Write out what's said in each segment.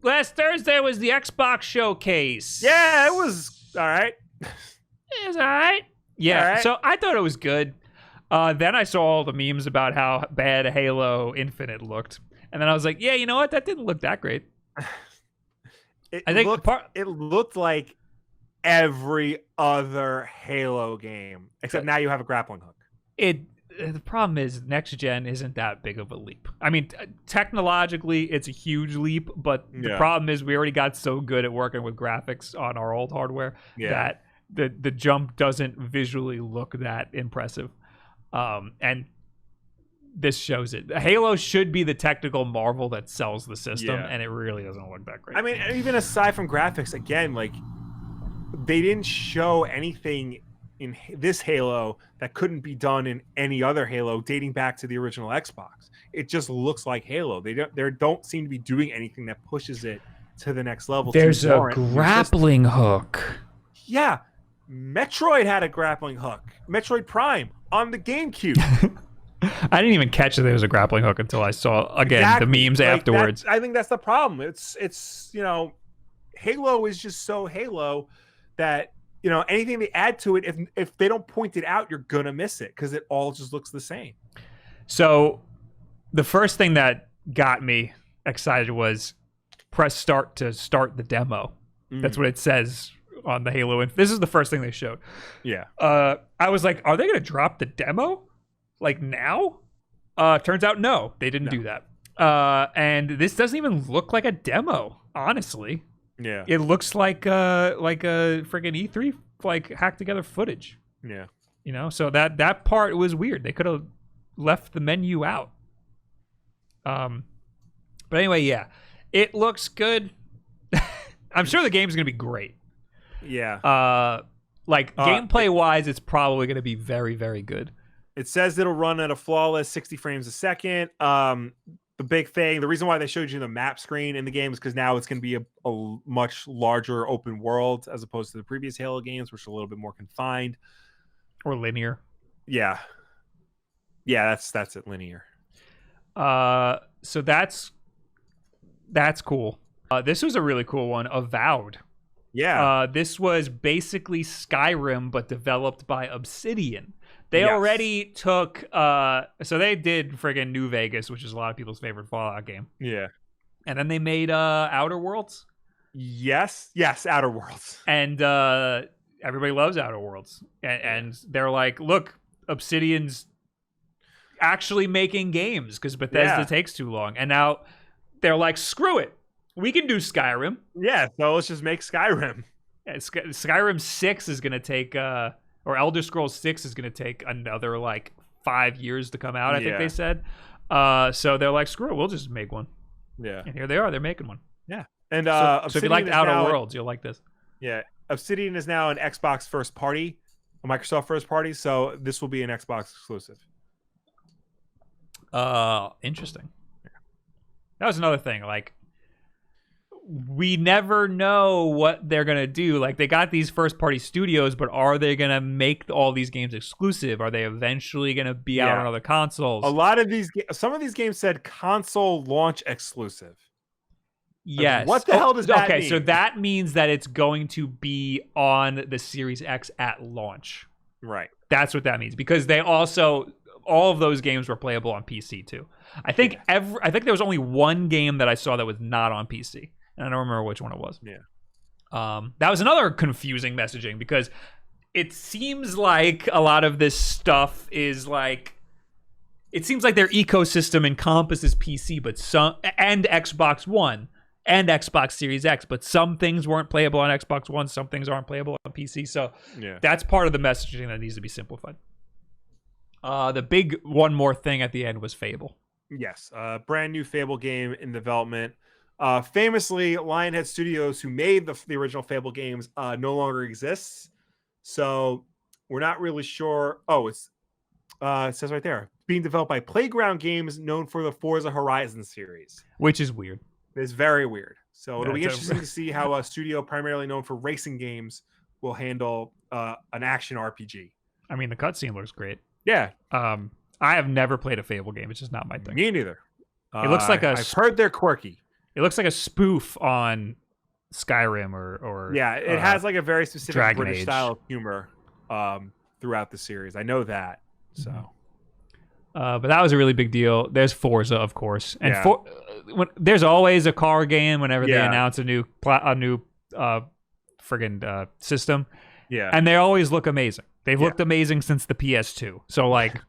last Thursday was the Xbox showcase. Yeah, it was all right. It was all right. Yeah, All right. so I thought it was good. Then I saw all the memes about how bad Halo Infinite looked. And then I was like, yeah, you know what? That didn't look that great. It looked like every other Halo game, except now you have a grappling hook. The problem is next gen isn't that big of a leap. I mean, technologically, it's a huge leap, but the problem is we already got so good at working with graphics on our old hardware that the jump doesn't visually look that impressive. And this shows it. Halo should be the technical marvel that sells the system, and it really doesn't look that great. I mean, even aside from graphics, again, like they didn't show anything in this Halo that couldn't be done in any other Halo dating back to the original Xbox. It just looks like Halo. They don't seem to be doing anything that pushes it to the next level. There's a grappling hook. Yeah. Metroid had a grappling hook. Metroid Prime on the GameCube. I didn't even catch that there was a grappling hook until I saw the memes afterwards. I think that's the problem. It's Halo is just so Halo that anything they add to it, if they don't point it out, you're gonna miss it because it all just looks the same. So the first thing that got me excited was press start to start the demo. That's what it says on the Halo. And this is the first thing they showed. Yeah. I was like, are they gonna drop the demo like now? Turns out no, they didn't do that. And this doesn't even look like a demo, honestly. Yeah. It looks like a freaking E3 like hacked together footage. Yeah. So that part was weird. They could have left the menu out. But anyway, yeah. It looks good. I'm sure the game's going to be great. Yeah. Gameplay wise, it's probably going to be very, very good. It says it'll run at a flawless 60 frames a second. The big thing, the reason why they showed you the map screen in the game is because now it's going to be a much larger open world as opposed to the previous Halo games, which are a little bit more confined or linear. Yeah, that's it, linear. So that's cool. This was a really cool one, Avowed. Yeah. This was basically Skyrim but developed by Obsidian. They already took so they did friggin' New Vegas, which is a lot of people's favorite Fallout game. Yeah. And then they made Outer Worlds. Yes, Outer Worlds. And everybody loves Outer Worlds. And they're like, look, Obsidian's actually making games because Bethesda takes too long. And now they're like, screw it. We can do Skyrim. Yeah, so let's just make Skyrim. Skyrim 6 is going to take or Elder Scrolls 6 is going to take another 5 years to come out, I think they said. So they're like, screw it, we'll just make one. Yeah. And here they are, they're making one. Yeah. And so if you like Outer Worlds, you'll like this. Yeah. Obsidian is now an Xbox first party, a Microsoft first party, so this will be an Xbox exclusive. Interesting. Yeah. That was another thing, we never know what they're going to do. They got these first-party studios, but are they going to make all these games exclusive? Are they eventually going to be out on other consoles? Some of these games said console launch exclusive. Yes. What the hell does that mean? Okay, so that means that it's going to be on the Series X at launch. Right. That's what that means. Because they also... all of those games were playable on PC, too. I think there was only one game that I saw that was not on PC. And I don't remember which one it was. Yeah. That was another confusing messaging because it seems like a lot of this stuff is it seems like their ecosystem encompasses PC, and Xbox One and Xbox Series X, but some things weren't playable on Xbox One, some things aren't playable on PC. So that's part of the messaging that needs to be simplified. The big one more thing at the end was Fable. Yes, brand new Fable game in development. Famously, Lionhead Studios, who made the original Fable games, no longer exists. So we're not really sure. Oh, it says right there, being developed by Playground Games, known for the Forza Horizon series. Which is weird. It's very weird. So it'll be interesting to see how a studio primarily known for racing games will handle an action RPG. I mean, the cutscene looks great. Yeah. I have never played a Fable game. It's just not my thing. Me neither. It looks like I've heard they're quirky. It looks like a spoof on Skyrim or yeah, it has like a very specific Dragon British Age. style of humor throughout the series. I know that. So, but that was a really big deal. There's Forza, of course, and Yeah. there's always a car game whenever they Yeah. announce a new friggin' system, yeah, and they always look amazing. They've looked amazing since the PS2. So like,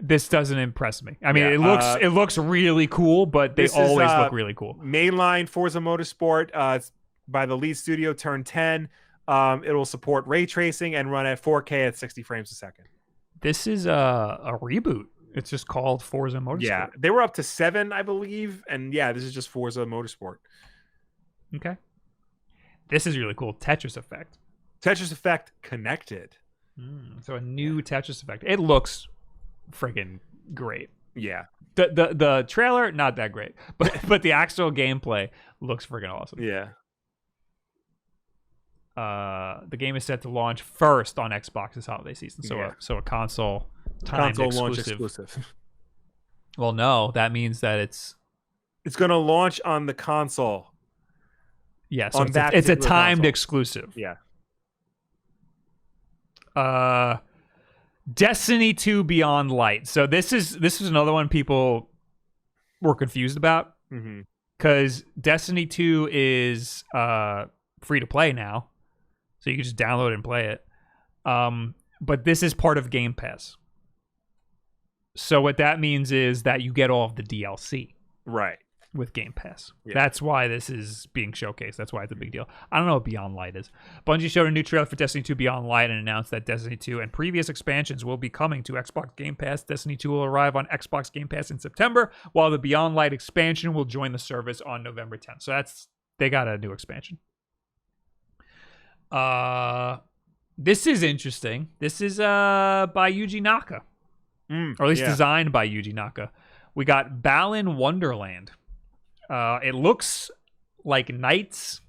this doesn't impress me. I mean, Yeah, it looks really cool, but they this is, always look really cool. mainline Forza Motorsport. It's by the lead studio Turn 10. It will support ray tracing and run at 4K at 60 frames a second. This is a reboot. It's just called Forza Motorsport. Yeah, they were up to 7, I believe, and yeah, this is just Forza Motorsport. Okay. This is really cool. Tetris Effect. Tetris Effect connected. So a new Tetris Effect. It looks friggin' great. Yeah, The trailer, not that great, but the actual gameplay looks friggin' awesome. yeah. The game is set to launch first on Xbox this holiday season. So a console timed Launch exclusive. exclusive. Well, no, that means that it's It's going to launch on the console. yeah. So On it's that it's a particular timed console. exclusive. Yeah. Destiny 2 Beyond Light. So this is another one people were confused about Mm-hmm. because Destiny 2 is free to play now, so you can just download and play it. But this is part of Game Pass. So what that means is that you get all of the DLC Right. with Game Pass. Yeah. That's why this is being showcased. That's why it's a big deal. I don't know what Beyond Light is. Bungie showed a new trailer for Destiny 2 Beyond Light and announced that Destiny 2 and previous expansions will be coming to Xbox Game Pass. Destiny 2 will arrive on Xbox Game Pass in September, while the Beyond Light expansion will join the service on November 10th. So they got a new expansion. This is interesting. This is by Yuji Naka. Or at least designed by Yuji Naka. We got Balan Wonderland. It looks like Knights.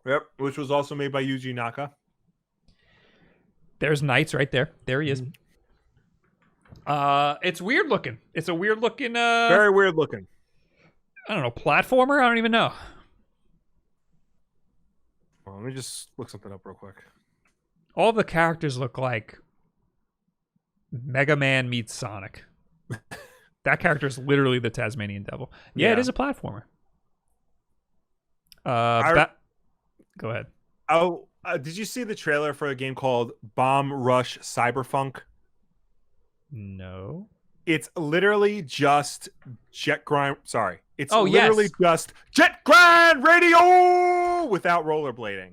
Yep. Which was also made by Yuji Naka. There's Knights right there. There he is. It's weird looking. It's a weird looking. Very weird looking. I don't know, platformer. I don't even know. Well, let me just look something up real quick. All the characters look like Mega Man meets Sonic. That character is literally the Tasmanian Devil. Yeah, it is a platformer. Go ahead. Oh, did you see the trailer for a game called Bomb Rush Cyberpunk? No. It's literally just jet grind. Sorry, it's yes. just jet grind radio without rollerblading.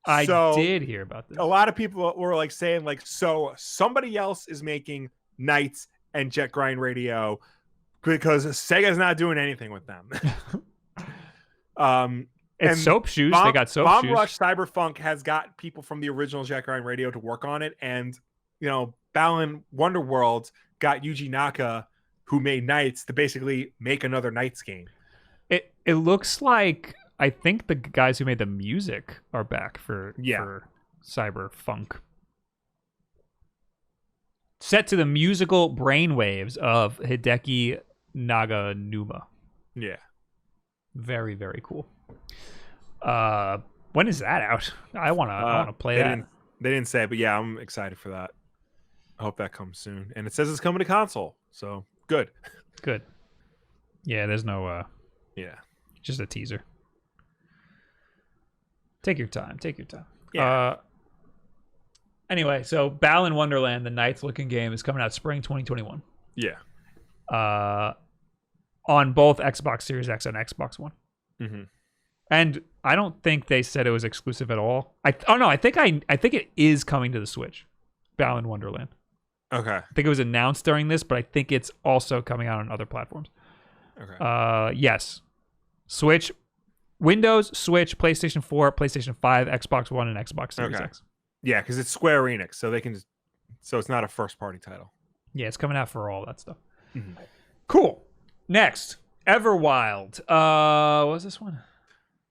I did hear about this. A lot of people were like saying like, so somebody else is making Knights and jet grind radio because Sega's not doing anything with them. It's soap shoes. They got soap Bomb shoes. Rush Cyberpunk has got people from the original Jet Grind Radio to work on it, and Balan Wonderworld got Yuji Naka, who made Knights, to basically make another Knights game. It looks like I think the guys who made the music are back for Cyberpunk. Set to the musical brainwaves of Hideki Naganuma. Yeah. Very, very cool. When is that out? I wanna play that. They didn't say, but yeah, I'm excited for that. I hope that comes soon. And it says it's coming to console, so good. Good. Yeah, there's no Yeah. just a teaser. Take your time. Yeah. Anyway, so Balan Wonderland, the Knights looking game, is coming out spring 2021. Yeah. On both Xbox Series X and Xbox One. Mm-hmm. And I don't think they said it was exclusive at all. I think it is coming to the Switch. Balan Wonderland. Okay. I think it was announced during this, but I think it's also coming out on other platforms. Okay. Yes. Switch, Windows, Switch, PlayStation 4, PlayStation 5, Xbox One, and Xbox Series X. Yeah, because it's Square Enix, so they can just, so it's not a first party title. Yeah, it's coming out for all that stuff. Mm-hmm. Cool. Next, Everwild. What was this one?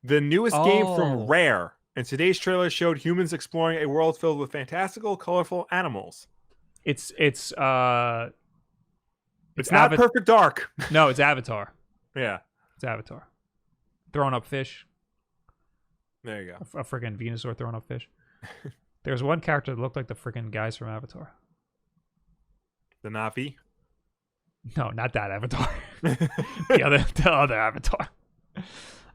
The newest game from Rare, and today's trailer showed humans exploring a world filled with fantastical, colorful animals. It's not Perfect Dark. No, it's Avatar. Yeah. It's Avatar. throwing up fish. There you go. A freaking Venusaur throwing up fish. There's one character that looked like the freaking guys from Avatar. The Navi. No, not that Avatar. the other Avatar.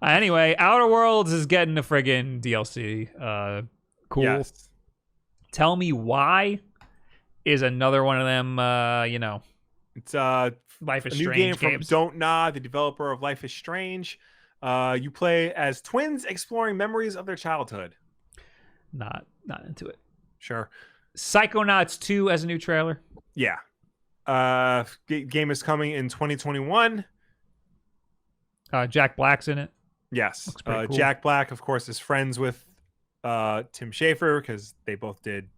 Anyway, Outer Worlds is getting a friggin' DLC. Cool. Yes. Tell me why is another one of them, It's Life is a new Strange game from games. Don't Nod, the developer of Life is Strange. You play as twins exploring memories of their childhood. Not into it. Sure. Psychonauts 2 as a new trailer. Yeah. Game is coming in 2021. Jack Black's in it. Yes. Looks pretty cool. Jack Black, of course, is friends with Tim Schafer because they both did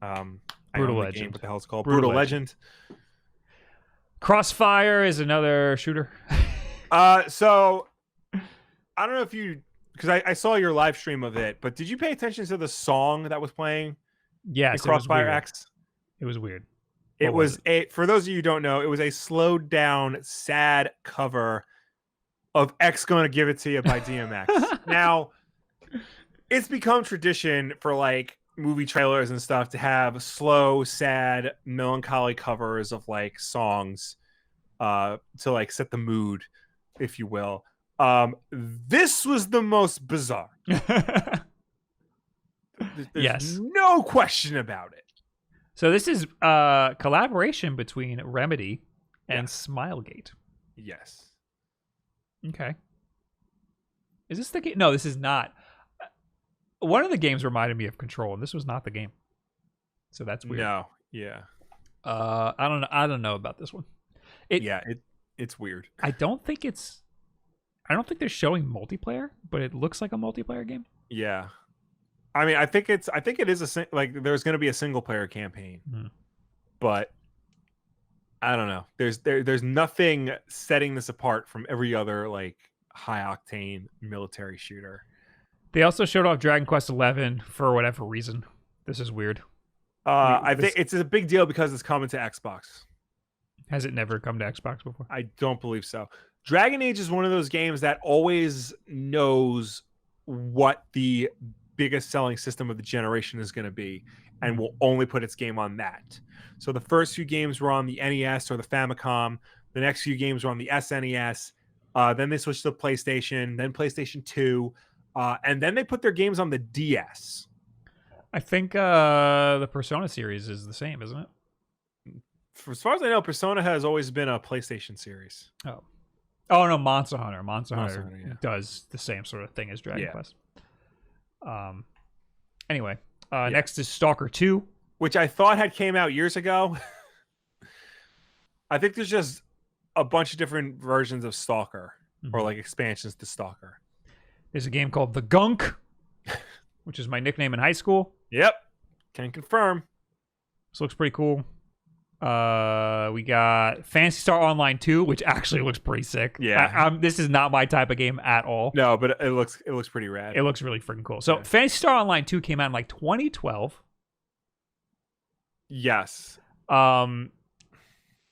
Brutal Legend. Game, what the hell it's called? Brutal Legend. Crossfire is another shooter. So I don't know if you, because I saw your live stream of it, but did you pay attention to the song that was playing? Yes, Crossfire X. It was weird. It was for those of you who don't know, it was a slowed down, sad cover of X Gonna Give It To You by DMX. Now, it's become tradition for like movie trailers and stuff to have slow, sad, melancholy covers of like songs to like set the mood, if you will. This was the most bizarre. There's no question about it. So this is a collaboration between Remedy and Smilegate. Yes. Okay. Is this the game? No, this is not. One of the games reminded me of Control, and this was not the game. So that's weird. No. Yeah. I don't know about this one. It's weird. I don't think they're showing multiplayer, but it looks like a multiplayer game. Yeah. I mean, I think it is like there's going to be a single player campaign, but I don't know. There's nothing setting this apart from every other like high octane military shooter. They also showed off Dragon Quest XI for whatever reason. This is weird. I think it's a big deal because it's coming to Xbox. Has it never come to Xbox before? I don't believe so. Dragon Age is one of those games that always knows what the biggest selling system of the generation is going to be and will only put its game on that. So the first few games were on the NES or the Famicom. The next few games were on the SNES. Then they switched to PlayStation, then PlayStation 2. And then they put their games on the DS. I think the Persona series is the same, isn't it? As far as I know, Persona has always been a PlayStation series. Oh no, Monster Hunter. Monster Hunter does the same sort of thing as Dragon Quest. Anyway, next is Stalker 2, which I thought had came out years ago. I think there's just a bunch of different versions of Stalker or like expansions to Stalker. There's a game called The Gunk, which is my nickname in high school. Yep, can confirm. This looks pretty cool. We got Phantasy Star Online 2, which actually looks pretty sick. Yeah, this is not my type of game at all. No, but it looks pretty rad. It looks really freaking cool. So Phantasy Star Online 2 came out in like 2012. Yes. And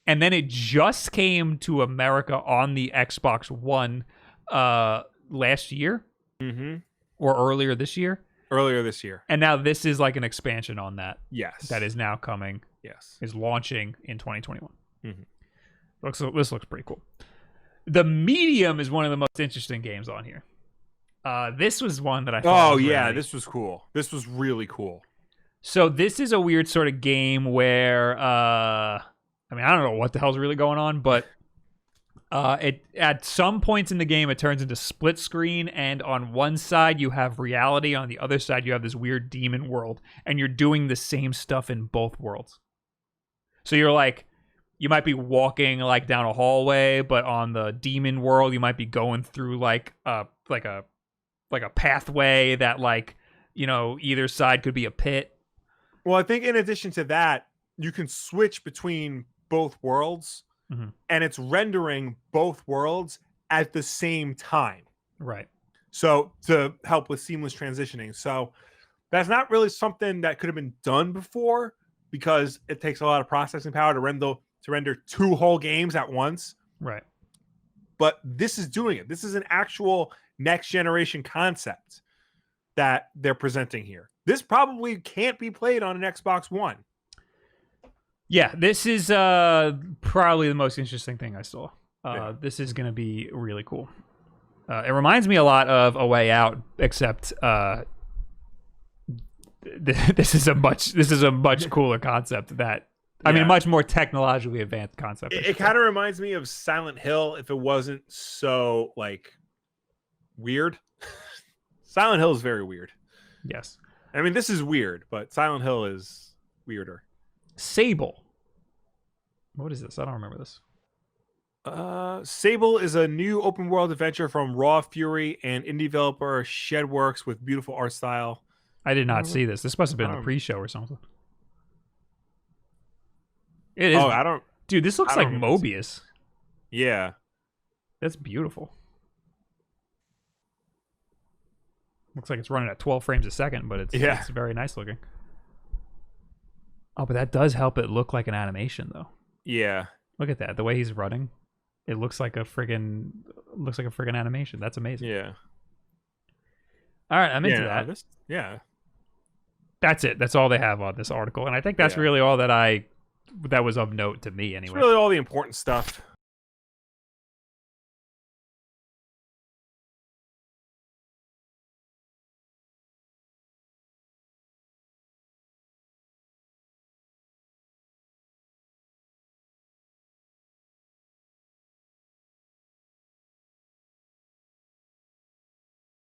then it just came to America on the Xbox One last year, or earlier this year. And now this is like an expansion on that. Yes, that is now coming. Yes, is launching in 2021. This looks pretty cool. The Medium is one of the most interesting games on here. This was one that I thought this was cool. This was really cool. So this is a weird sort of game where I don't know what the hell's really going on, but it at some points in the game it turns into split screen, and on one side you have reality, on the other side you have this weird demon world, and you're doing the same stuff in both worlds. So you're like, you might be walking like down a hallway, but on the demon world you might be going through like a pathway that either side could be a pit. Well, I think in addition to that, you can switch between both worlds, and it's rendering both worlds at the same time. Right. So to help with seamless transitioning. So that's not really something that could have been done before because it takes a lot of processing power to render two whole games at once. Right. But this is doing it. This is an actual next generation concept that they're presenting here. This probably can't be played on an Xbox One. Yeah, this is probably the most interesting thing I saw. This is going to be really cool. It reminds me a lot of A Way Out, except this is a much cooler concept. I mean, much more technologically advanced concept. It kind of reminds me of Silent Hill if it wasn't so like weird. Silent Hill is very weird. Yes. I mean, this is weird, but Silent Hill is weirder. Sable. What is this? I don't remember this. Sable is a new open world adventure from Raw Fury and indie developer Shedworks with beautiful art style. I did not see this. This must have been the pre-show or something. It is. Oh, Dude, this looks like Mobius. Yeah. That's beautiful. Looks like it's running at 12 frames a second, but it's very nice looking. Oh, but that does help it look like an animation, though. Yeah. Look at that. The way he's running, it looks like a friggin' animation. That's amazing. Yeah. All right, I'm into that. That's it. That's all they have on this article, and I think that's really all that was of note to me, anyway. It's really all the important stuff.